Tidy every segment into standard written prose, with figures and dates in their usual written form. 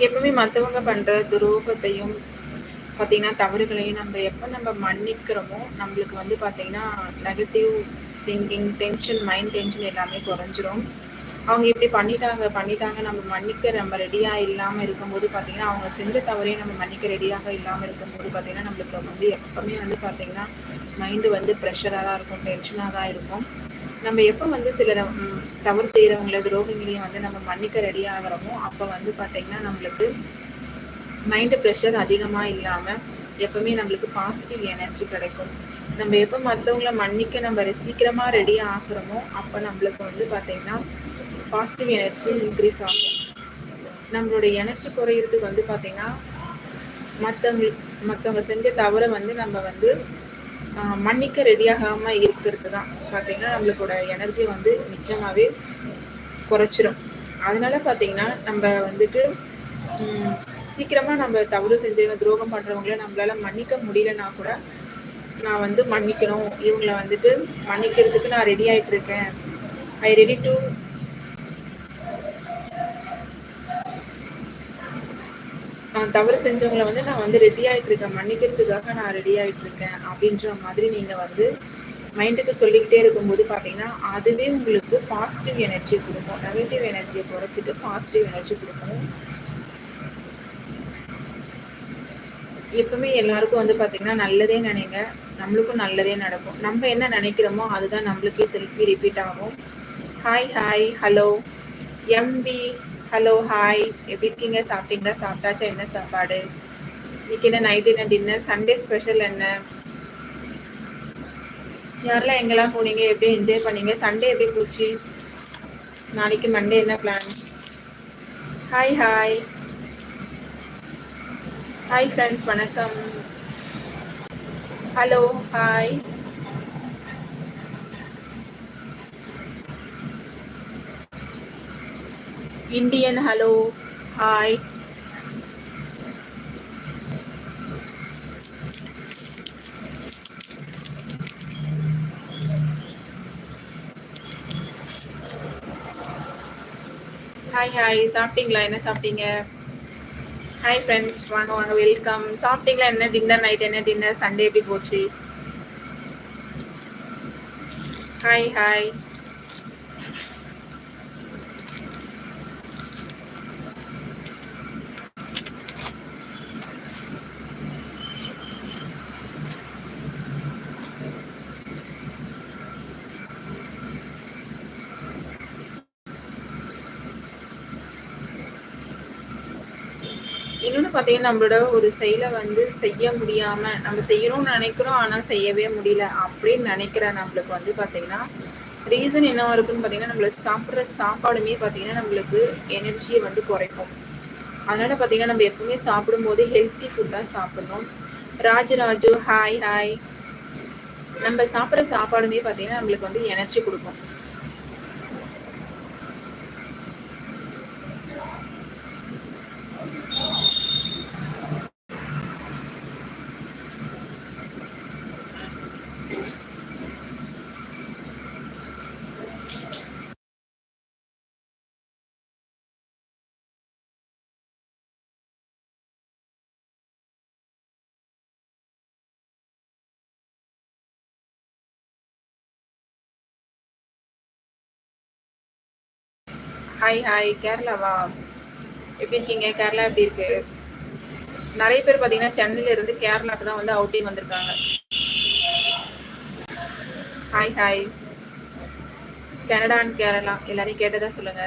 எப்பவுமே மற்றவங்க பண்ணுற துரோகத்தையும் பார்த்தீங்கன்னா தவறுகளையும் நம்ம மன்னிக்கிறோமோ நம்மளுக்கு வந்து பார்த்தீங்கன்னா negative thinking, tension, mind tension எல்லாமே குறைஞ்சிரும். அவங்க இப்படி பண்ணிட்டாங்க நம்ம மன்னிக்க நம்ம ரெடியாக இல்லாமல் இருக்கும்போது பார்த்தீங்கன்னா அவங்க செஞ்ச தவறையும் நம்ம மன்னிக்க ரெடியாக இல்லாமல் இருக்கும்போது பார்த்தீங்கன்னா நம்மளுக்கு வந்து எப்பவுமே வந்து பார்த்தீங்கன்னா மைண்டு வந்து ப்ரெஷராக தான் இருக்கும், டென்ஷனாக தான் இருக்கும். நம்ம எப்போ வந்து சில தவறு செய்கிறவங்கள துரோகங்களையும் வந்து நம்ம மன்னிக்க ரெடி ஆகிறோமோ அப்போ வந்து பார்த்தீங்கன்னா நம்மளுக்கு மைண்டு ப்ரெஷர் அதிகமாக இல்லாமல் எப்பவுமே நம்மளுக்கு பாசிட்டிவ் எனர்ஜி கிடைக்கும். நம்ம எப்போ மற்றவங்கள மன்னிக்க நம்ம சீக்கிரமாக ரெடி ஆகிறோமோ அப்போ நம்மளுக்கு வந்து பார்த்திங்கன்னா பாசிட்டிவ் எனர்ஜி இன்க்ரீஸ் ஆகும். நம்மளுடைய எனர்ஜி குறையிறதுக்கு வந்து பார்த்திங்கன்னா மற்றவங்க செஞ்ச தவறை வந்து நம்ம வந்து மன்னிக்க ரெடியாகாமல் இருக்கிறது தான் பார்த்திங்கன்னா நம்மளுக்கோட எனர்ஜி வந்து நிச்சயமாகவே குறைச்சிரும். அதனால பார்த்திங்கன்னா நம்ம வந்துட்டு சீக்கிரமாக நம்ம தவறு செஞ்சவங்க துரோகம் பண்ணுறவங்கள நம்மளால் மன்னிக்க முடியலன்னா கூட நான் வந்து மன்னிக்கணும், இவங்களை வந்துட்டு மன்னிக்கிறதுக்கு நான் ரெடி ஆகிட்டு இருக்கேன், ஐ ரெடி டு தவறு செஞ்சவங்களை வந்து நான் வந்து ரெடி ஆகிட்டு இருக்கேன், மன்னிக்கிறதுக்காக நான் ரெடி ஆகிட்டு இருக்கேன் அப்படின்ற மாதிரி நீங்கள் வந்து மைண்டுக்கு சொல்லிக்கிட்டே இருக்கும்போது பார்த்தீங்கன்னா அதுவே உங்களுக்கு பாசிட்டிவ் எனர்ஜி கொடுக்கும். நெகட்டிவ் எனர்ஜியை குறைச்சிட்டு பாசிட்டிவ் எனர்ஜி கொடுக்கும். எப்பவுமே எல்லாருக்கும் வந்து பார்த்திங்கன்னா நல்லதே நினைங்க, நம்மளுக்கும் நல்லதே நடக்கும். நம்ம என்ன நினைக்கிறோமோ அதுதான் நம்மளுக்கே திருப்பி ரிப்பீட் ஆகும். Hi hello MP, hello hi, எப்படி இருக்கீங்க? சாப்பிட்டீங்களா? சாப்பிட்டாச்சா? என்ன சாப்பாடு இன்னைக்கு? என்ன நைட் என்ன டின்னர்? சண்டே ஸ்பெஷல் என்ன? யாரெல்லாம் எங்கெல்லாம் போனீங்க? எப்படி என்ஜாய் பண்ணீங்க? சண்டே எப்படி போச்சு? நாளைக்கு மண்டே என்ன பிளான்? ஹாய் ஹாய் ஃப்ரெண்ட்ஸ், வணக்கம். Hello hi. Indian hello hi. Hi சாப்பிட்டீங்களா? என்ன சாப்பிட்டீங்க? ஹாய் ஃப்ரெண்ட்ஸ், வாங்க வெல்கம். சாப்பிட்டீங்களா? என்ன டின்னர்? நைட் என்ன டின்னர்? சண்டே எப்படி போச்சு? ஹாய் இன்னொன்று பார்த்தீங்கன்னா நம்மளோட ஒரு செயலை வந்து செய்ய முடியாமல் நம்ம செய்யணும்னு நினைக்கிறோம், ஆனால் செய்யவே முடியல அப்படின்னு நினைக்கிற நம்மளுக்கு வந்து பார்த்தீங்கன்னா ரீசன் என்னவா இருக்குன்னு பார்த்தீங்கன்னா நம்மள சாப்பிட்ற சாப்பாடுமே பார்த்தீங்கன்னா நம்மளுக்கு எனர்ஜியை வந்து குறைக்கும். அதனால பார்த்தீங்கன்னா நம்ம எப்பவுமே சாப்பிடும்போது ஹெல்த்தி ஃபுட்டாக சாப்பிடணும். ராஜு ஹாய். நம்ம சாப்பிட்ற சாப்பாடுமே பார்த்தீங்கன்னா நம்மளுக்கு வந்து எனர்ஜி கொடுக்கும். ஹாய் கேரளாவா? எப்படி இருக்கீங்க? கேரளா எப்படி இருக்கு? நிறைய பேர் பார்த்தீங்கன்னா சென்னையில இருந்து கேரளாவுக்கு தான் வந்து அவுட்டிங் வந்திருக்காங்க. ஹாய் கனடா அண்ட் கேரளா எல்லாரையும் கேட்டதா சொல்லுங்க.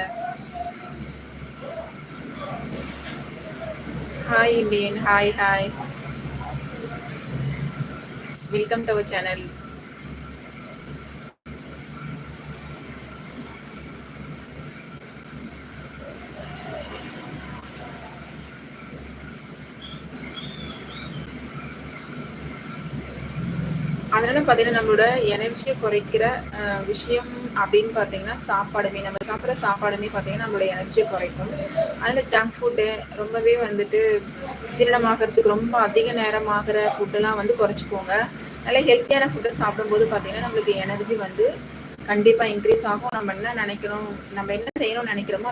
Hi Indian, hi welcome to our channel. அதனால பார்த்தீங்கன்னா நம்மளோட எனர்ஜியை குறைக்கிற விஷயம் அப்படின்னு பார்த்தீங்கன்னா சாப்பாடுமே, நம்ம சாப்பிட்ற சாப்பாடுமே பார்த்தீங்கன்னா நம்மளோட எனர்ஜியை குறைக்கும். அதனால் ஜங்க் ஃபுட்டு ரொம்பவே வந்துட்டு ஜீரணமாகறதுக்கு ரொம்ப அதிக நேரம் ஆகிற ஃபுட்டெல்லாம் வந்து குறைச்சிக்கோங்க. நல்லா ஹெல்த்தியான ஃபுட்டை சாப்பிடும்போது பார்த்தீங்கன்னா நம்மளுக்கு எனர்ஜி வந்து கண்டிப்பாக இன்க்ரீஸ் ஆகும். நம்ம என்ன நினைக்கிறோம், நம்ம என்ன செய்யணும்னு நினைக்கிறோமோ